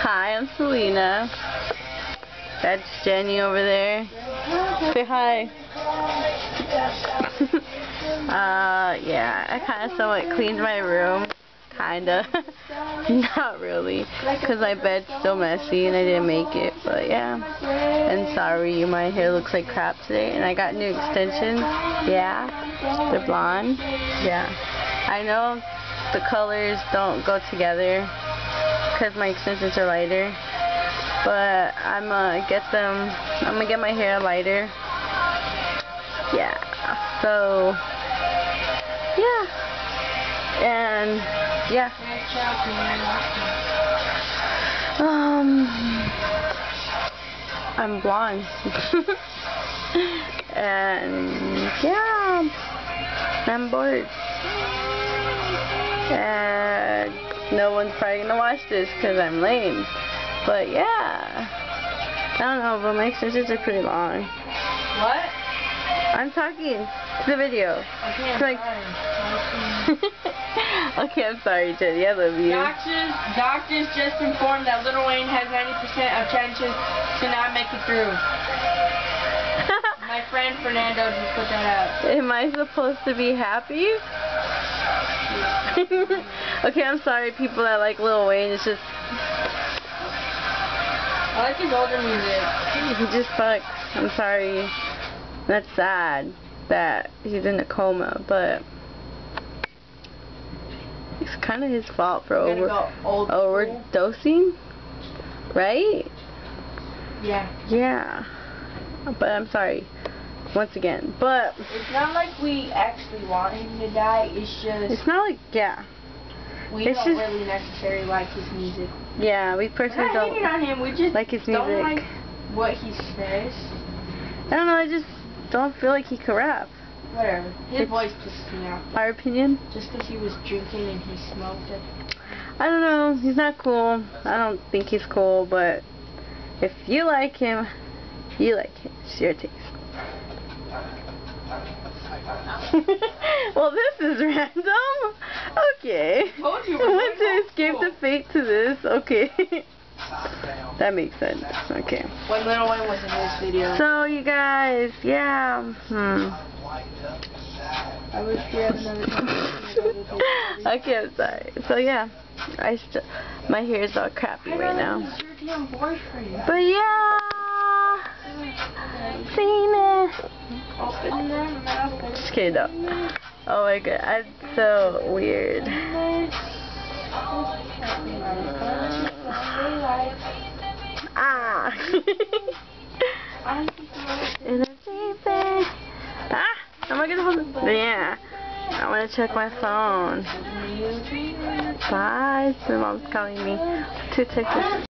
Hi, I'm Selena. That's Jenny over there. Say hi. Yeah, I kind of somewhat cleaned my room. Kinda. Not really. Because my bed's still messy and I didn't make it. But yeah. And sorry, my hair looks like crap today. And I got new extensions. Yeah. They're blonde. Yeah. I know the colors don't go together because my extensions are lighter. But I'm gonna get my hair lighter. Yeah. So, yeah. And yeah. I'm blonde. And yeah, I'm bored. And no one's probably gonna watch this because I'm lame. But yeah, I don't know, but my extensions are pretty long. What? I'm talking to the video. Okay, I'm like, sorry. Okay, I'm sorry, Jenny. I love you. Doctors just informed that Lil Wayne has 90% of chances to not make it through. My friend Fernando just put that out. Am I supposed to be happy? Okay, I'm sorry, people that like Lil Wayne. It's just I like his older music. He just sucks. I'm sorry. That's sad that he's in a coma, but it's kind of his fault for overdosing, right? Yeah. Yeah. But I'm sorry. Once again. But it's not like we actually want him to die. It's just. It's not like We don't really necessarily like his music. Yeah, we personally don't on him. We just like his music. Don't like what he says. I don't know. I just don't feel like he could rap. Whatever. His voice pisses me off. Our opinion? Just because he was drinking and he smoked it. I don't know. He's not cool. I don't think he's cool, but if you like him, you like him. It's your taste. Well, this is random. Okay. I told you, I want to escape the fate to this. Okay. That makes sense. Okay. When Lil Wayne was in this video. So, you guys, yeah. I wish we had another time. Okay, I'm sorry. So, yeah. My hair is all crappy right now. But, yeah. Seen it. Just kidding though. Oh my god, I'm so weird. Ah. In a deep end. Ah, am I gonna hold it? Yeah. I wanna check my phone. Bye. My mom's calling me to check this.